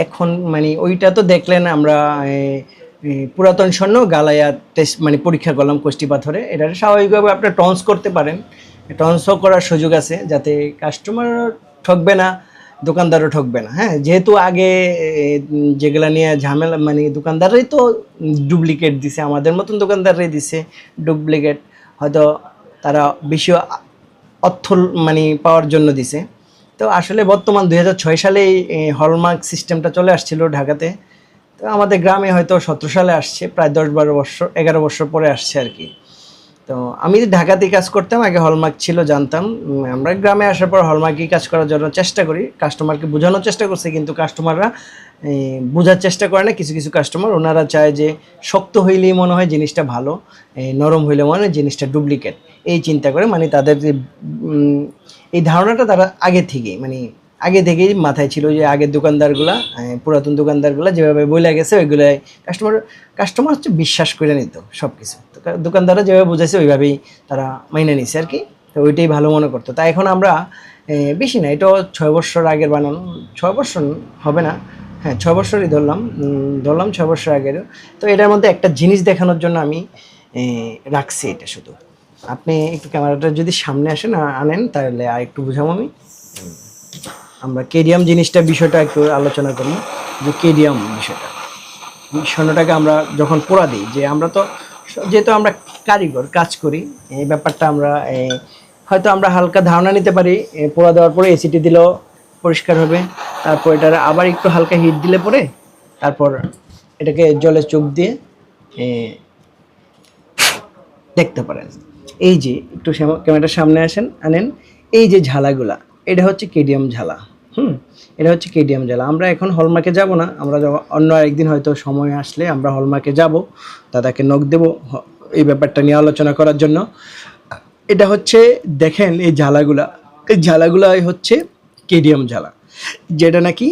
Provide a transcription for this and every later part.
এখন মানে ওইটা তো দেখলেন আমরা পুরাতন স্বর্ণ গালায়া টেস্ট মানে পরীক্ষা করলাম কোষ্টি পাথরে। এটা স্বাভাবিকভাবে আপনি টন্স করতে পারেন, টন্সও করার সুযোগ আছে যাতে কাস্টমার ঠকবে না, দোকানদারও ঠকবে না। হ্যাঁ, যেহেতু আগে যেগুলা নিয়ে ঝামেলা মানে দোকানদাররাই তো ডুপ্লিকেট দিছে, আমাদের মতন দোকানদাররাই দিছে ডুপ্লিকেট, হয়তো তারা বেশি অর্থ মানে পাওয়ার জন্য দিছে। তো আসলে বর্তমান 2006 সালে এই হলমার্ক সিস্টেমটা চলে আসছিল ঢাকাতে। তো আমাদের গ্রামে হয়তো 17 সালে আসছে, প্রায় 10-12 বছর 11 বছর পরে আসছে আর কি। তো আমি ঢাকাতেই কাজ করতাম, আগে হলমার্ক ছিল জানতাম। আমরা গ্রামে আসার পর হলমার্কই কাজ করার জন্য চেষ্টা করি, কাস্টমারকে বোঝানোর চেষ্টা করছি, কিন্তু কাস্টমাররা বোঝার চেষ্টা করে না। কিছু কিছু কাস্টমার ওনারা চায় যে শক্ত হইলেই মনে হয় জিনিসটা ভালো, নরম হইলে মনে হয় জিনিসটা ডুপ্লিকেট, এই চিন্তা করে মানে তাদের যে এই ধারণাটা তারা আগে থেকেই মাথায় ছিল যে আগের দোকানদারগুলা, পুরাতন দোকানদারগুলা যেভাবে বলে গেছে ওইগুলাই কাস্টমার হচ্ছে বিশ্বাস করে নিত সব কিছু। তো দোকানদাররা যেভাবে বুঝাইছে ওইভাবেই তারা মাইনে নিছে আর কি। তো ওইটাই ভালো মনে করতো। তা এখন আমরা বেশি না, এটাও 6 বছর আগের বানানো, 6 বছর হবে না, হ্যাঁ 6 বছরই ধরলাম 6 বছর আগের। তো এটার মধ্যে একটা জিনিস দেখানোর জন্য আমি রাখছি এটা শুধু। আপনি একটু ক্যামেরাটা যদি সামনে আনেন তাহলে আর একটু বুঝাবো আমি। আমরা কেডিয়াম জিনিসটা বিষয়টা একটু আলোচনা করি, যে কেডিয়াম বিষয়টা, স্বর্ণটাকে আমরা যখন পোড়া দিই, যে আমরা তো যেহেতু আমরা কারিগর কাজ করি, এই ব্যাপারটা আমরা হয়তো আমরা হালকা ধারণা নিতে পারি, পোড়া দেওয়ার পরে এসিটি দিলেও পরিষ্কার হবে, তারপর এটা আবার একটু হালকা হিট দিলে পরে তারপর এটাকে জলে চোখ দিয়ে দেখতে পারেন। এই যে একটু ক্যামেরাটার সামনে আনেন, এই যে ঝালাগুলা, এটা হচ্ছে কেডিয়াম ঝালা। এটা হচ্ছে কেডিয়াম ঝালা। আমরা এখন হলমার্কে যাব না, আমরা অন্য আরেকদিন হয়তো সময় আসলে আমরা হলমার্কে যাব, দাদাকে নক দেব এই ব্যাপারটা নিয়ে আলোচনা করার জন্য। এটা হচ্ছে দেখেন এই ঝালাগুলাই হচ্ছে কেডিয়াম ঝালা, যেটা নাকি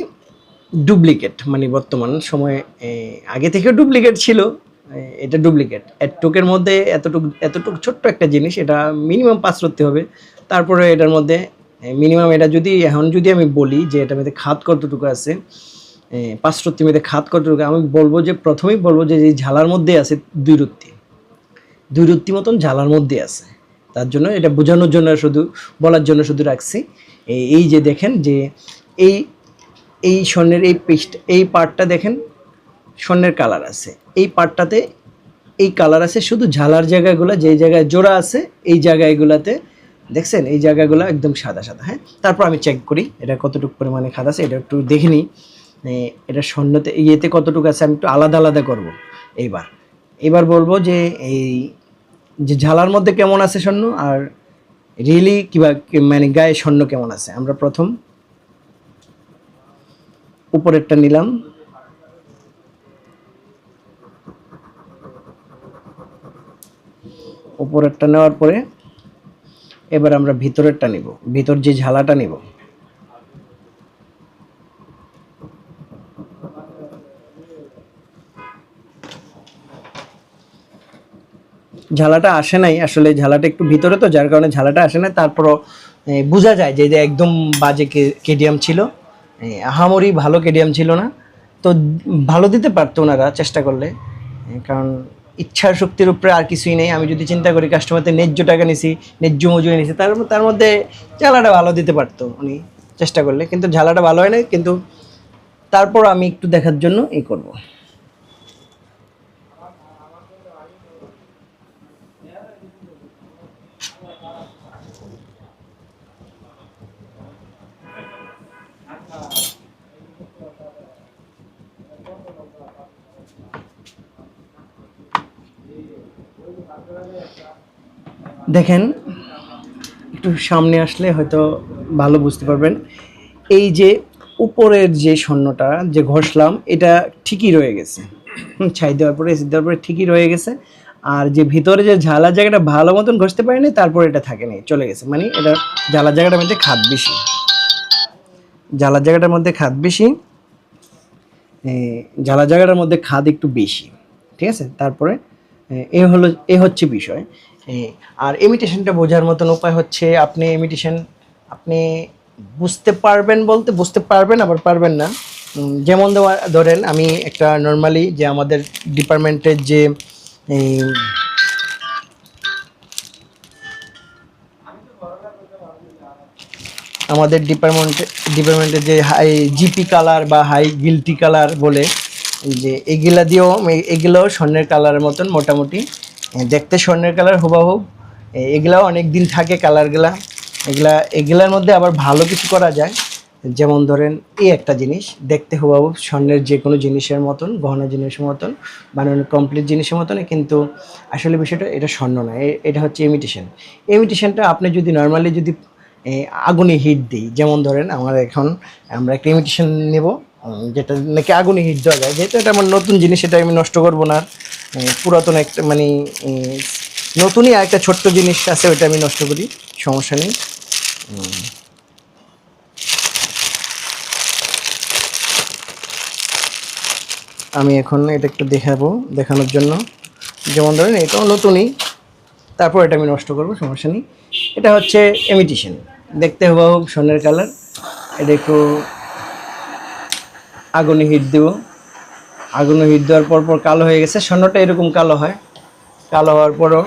ডুপ্লিকেট, মানে বর্তমান সময়ে আগে থেকে ডুপ্লিকেট ছিল, এটা ডুপ্লিকেট। এতটুকের মধ্যে এতটুকু ছোট্ট একটা জিনিস, এটা মিনিমাম 5 রত্তি হবে। তারপরে এটার মধ্যে মিনিমাম এটা যদি আমি বলি যে এটার মধ্যে খাদ কতটুকু আছে, 5 রত্তির মধ্যে খাদ কতটুকু, আমি প্রথমেই বলবো যে এই ঝালার মধ্যে আছে 2 রত্তি মতন ঝালার মধ্যে আছে। তার জন্য এটা বোঝানোর জন্য বলার জন্য শুধু রাখছি। এই যে দেখেন যে এই স্বর্ণের এই পার্টটা দেখেন, স্বর্ণের কালার আছে এই পার্টটাতে, এই কালার আছে শুধু ঝালার জায়গাগুলো, যেই জায়গায় জোড়া আছে এই জায়গাগুলোতে দেখছেন, এই জায়গাগুলো একদম সাদা। হ্যাঁ, তারপর আমি চেক করি এটা কতটুকু পরিমাণে খাদ আছে, এটা একটু দেখে নিই। এটা স্বর্ণতে ইয়েতে কতটুকু আছে আমি একটু আলাদা করব। এবার বলবো যে এই যে ঝালার মধ্যে কেমন আছে স্বর্ণ, আর রিয়েলি মানে গায়ে স্বর্ণ কেমন আছে। আমরা প্রথম উপরেরটা নিলাম, উপরেরটা নেওয়ার পরে এবার আমরা ভিতরেরটা নিব, ভিতর যে ঝালাটা নিব। ঝালাটা আসে নাই আসলে, ঝালাটা একটু ভিতরে তো যার কারণে ঝালাটা আসে না। তারপরও বোঝা যায় যে একদম বাজে কেডিয়াম ছিল, আহামরি ভালো কেডিয়াম ছিল না। তো ভালো দিতে পারতো ওনারা চেষ্টা করলে, কারণ ইচ্ছার শক্তির উপরে আর কিছুই নেই। আমি যদি চিন্তা করি কাস্টমারদের ন্যায্য টাকা নিছি, ন্যায্য মজুরি নিছি, তার মধ্যে ঝালাটা ভালো দিতে পারতো উনি চেষ্টা করলে, কিন্তু ঝালাটা ভালো হয় না। কিন্তু তারপর আমি একটু দেখার জন্য করব। দেখেন একটু সামনে আসলে হয়তো ভালো বুঝতে পারবেন। এই যে উপরের যে স্বর্ণটা যে ঘষলাম এটা ঠিকই রয়ে গেছে, ছাই দেওয়ার পরে এসি দেওয়ার পরে ঠিকই রয়ে গেছে। আর যে ভিতরে যে ঝালার জায়গাটা ভালো মতন ঘষতে পারিনি, তারপর এটা থাকেনি, চলে গেছে। মানে এটা ঝালার জায়গাটার মধ্যে খাদ বেশি, ঝালার জায়গাটার মধ্যে খাদ একটু বেশি, ঠিক আছে। তারপরে এ হচ্ছে বিষয়। আর ইমিটেশনটা বোঝার মতন উপায় হচ্ছে, আপনি বুঝতে পারবেন, আবার পারবেন না। যেমন ধরেন আমি একটা নর্মালি যে আমাদের ডিপার্টমেন্টের যে এই, আমাদের ডিপার্টমেন্টের যে হাই জিপি কালার বা হাই গিল্টি কালার বলে, যে এগুলা দিয়েও এগুলোও স্বর্ণের কালারের মতন মোটামুটি দেখতে স্বর্ণের কালার হুবাহুব। এগুলাও অনেক দিন থাকে কালারগুলা। এগুলার মধ্যে আবার ভালো কিছু করা যায়, যেমন ধরেন এই একটা জিনিস দেখতে হুবাহুব স্বর্ণের যে কোনো জিনিসের মতন, গহনা জিনিসের মতন, বানানো কমপ্লিট জিনিসের মতন, কিন্তু আসলে বিষয়টা এটা স্বর্ণ না, এটা হচ্ছে ইমিটেশন। ইমিটেশনটা আপনি যদি নর্মালি যদি আগুনে হিট দিই, যেমন ধরেন আমরা একটা ইমিটেশন নেব যেটা নাকি আগুনে হিট দেওয়া যায়, যেহেতু এটা আমার নতুন জিনিস, এটা আমি নষ্ট করবো না। পুরাতন একটা মানে নতুনই আর একটা ছোট্ট জিনিস আছে, ওইটা আমি নষ্ট করি, সমস্যা নেই। আমি এখন এটা একটু দেখানোর জন্য, যেমন ধরেন এটাও নতুনই, তারপর এটা আমি নষ্ট করবো, সমস্যা নেই। এটা হচ্ছে ইমিটেশন, দেখতে হুবহু স্বর্ণের কালার। এটা একটু আগুনে হিট দেবো, আগুনে হিট দেওয়ার পর কালো হয়ে গেছে। স্বর্ণটা এরকম কালো হয়, কালো হওয়ার পরও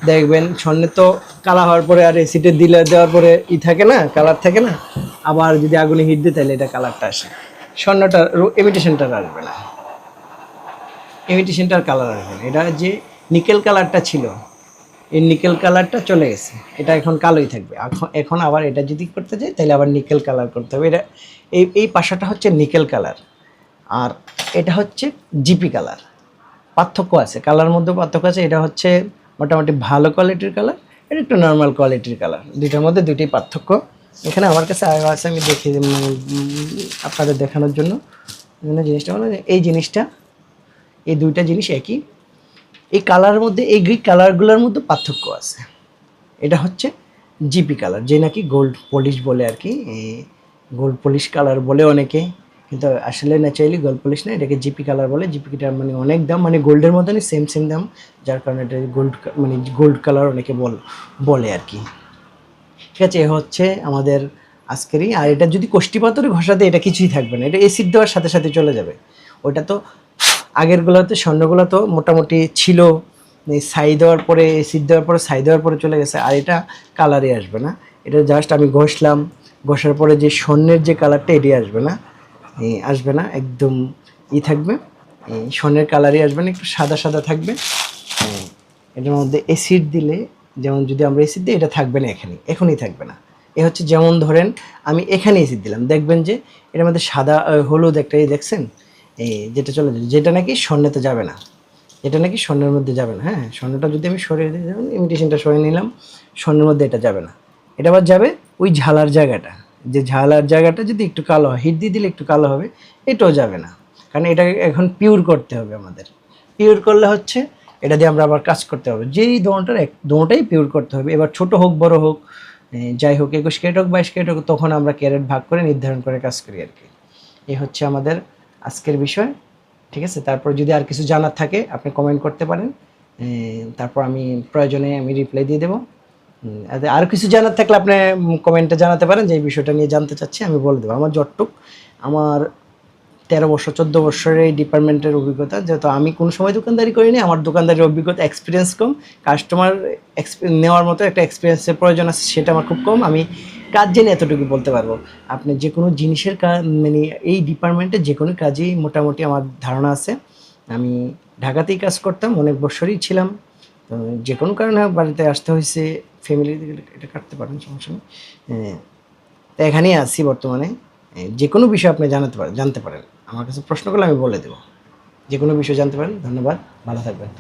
দেখবেন স্বর্ণে তো কালো হওয়ার পরে আর এসিডে দেওয়ার পরে থাকে না, কালার থাকে না। আবার যদি আগুনে হিট দিই তাহলে এটা কালারটা আসে, স্বর্ণটার ইমিটেশনটার আসবে না, ইমিটেশনটার কালার আসবে না। এটা যে নিকেল কালারটা ছিল, এই নিকেল কালারটা চলে গেছে, এটা এখন কালোই থাকবে। এখন আবার এটা যদি করতে যাই তাহলে আবার নিকেল কালার করতে হবে। এটা এই পাশাটা হচ্ছে নিকেল কালার, আর এটা হচ্ছে জিপি কালার। পার্থক্য আছে, কালার মধ্যে পার্থক্য আছে। এটা হচ্ছে মোটামুটি ভালো কোয়ালিটির কালার, এটা একটু নর্মাল কোয়ালিটির কালার, দুইটার মধ্যে দুইটাই পার্থক্য। এখানে আমার কাছে আরও আছে, আমি দেখি আপনাদের দেখানোর জন্য। জিনিসটা হলো এই জিনিসটা, এই দুইটা জিনিস একই, এই কালারের মধ্যে এই গ্রিক কালারগুলোর মধ্যে পার্থক্য আছে। এটা হচ্ছে জিপি কালার, যে নাকি গোল্ড পলিশ বলে আর কি, এই গোল্ড পলিশ কালার বলে অনেকে, কিন্তু আসলে ন্যাচারালি গোল্ড পলিশ না, এটাকে জিপি কালার বলে। জিপিটা মানে অনেক দাম, মানে গোল্ডের মতনই সেম দাম, যার কারণে এটা গোল্ড কালার অনেকে বলে আর কি। ঠিক আছে, এ হচ্ছে আমাদের আজকেরই। আর এটা যদি কষ্টি পাথরে ঘষা দেয় এটা কিছুই থাকবে না, এটা এসিড দেওয়ার সাথে সাথে চলে যাবে। ওটা তো আগেরগুলোতে স্বর্ণগুলো তো মোটামুটি ছিল, ছাই দেওয়ার পরে এসিড দেওয়ার পরে ছাই দেওয়ার পরে চলে গেছে, আর এটা কালারই আসবে না। এটা জাস্ট আমি ঘষলাম, ঘষার পরে যে স্বর্ণের যে কালারটা এটি আসবে না, একদম থাকবে, স্বর্ণের কালারই আসবে না, একটু সাদা সাদা থাকবে। এটার মধ্যে অ্যাসিড দিলে, যেমন যদি আমরা অ্যাসিড দিই, এটা থাকবে না, এখনই থাকবে না। এ হচ্ছে যেমন ধরেন আমি এখানে অ্যাসিড দিলাম, দেখবেন যে এটার মধ্যে সাদা হলুদ একটা দেখছেন, যেটা চলে যাবে, যেটা নাকি স্বর্ণেতে যাবে না, এটা নাকি স্বর্ণের মধ্যে যাবে না। হ্যাঁ, স্বর্ণটা যদি আমি সরিয়ে দিই, যেমন ইমিটেশনটা সরিয়ে নিলাম, স্বর্ণের মধ্যে এটা যাবে না। এটা আবার যাবে ওই ঝালার জায়গাটা, যে ঝালার জায়গাটা যদি একটু কালো হয়, হিট দিয়ে দিলে একটু কালো হবে, এটাও যাবে না, কারণ এটাকে এখন পিওর করতে হবে আমাদের। পিওর করলে হচ্ছে এটা দিয়ে আমরা আবার কাজ করতে হবে, যেই দোনোটাই পিওর করতে হবে। এবার ছোট হোক বড় হোক, যাই হোক 21 ক্যারেট হোক 22 ক্যারেট হোক, তখন আমরা ক্যারেট ভাগ করে নির্ধারণ করে কাজ করি আর কি। এই হচ্ছে আমাদের আজকের বিষয়। ঠিক আছে, তারপর যদি আর কিছু জানার থাকে আপনি কমেন্ট করতে পারেন, তারপর আমি প্রয়োজনে রিপ্লাই দিয়ে দেবো। আর কিছু জানার থাকলে আপনি কমেন্টে জানাতে পারেন, যে এই বিষয়টা নিয়ে জানতে চাচ্ছি, আমি বলে দেবো। আমার যতটুক, আমার 13 বছর 14 বছরের এই ডিপার্টমেন্টের অভিজ্ঞতা, যেহেতু আমি কোনো সময় দোকানদারি করিনি, আমার দোকানদারির অভিজ্ঞতা, এক্সপিরিয়েন্স কম, কাস্টমার নেওয়ার মতো একটা এক্সপিরিয়েন্সের প্রয়োজন আছে, সেটা আমার খুব কম। আমি কাজ জেনে এতটুকু বলতে পারবো। আপনি যে কোনো জিনিসের কাজ, মানে এই ডিপার্টমেন্টে যে কোনো কাজেই মোটামুটি আমার ধারণা আছে। আমি ঢাকাতেই কাজ করতাম, অনেক বছরই ছিলাম, তো যে কোনো কারণে বাড়িতে আসতে হয়েছে, ফ্যামিলি এটা কাটতে পারেন, সমস্যা নেই। তো এখানেই আছি বর্তমানে। যে কোনো বিষয় আপনি জানতে পারেন, আমার কাছে প্রশ্ন করলে আমি বলে দেবো, যে কোনো বিষয় জানতে পারেন। ধন্যবাদ, ভালো থাকবেন।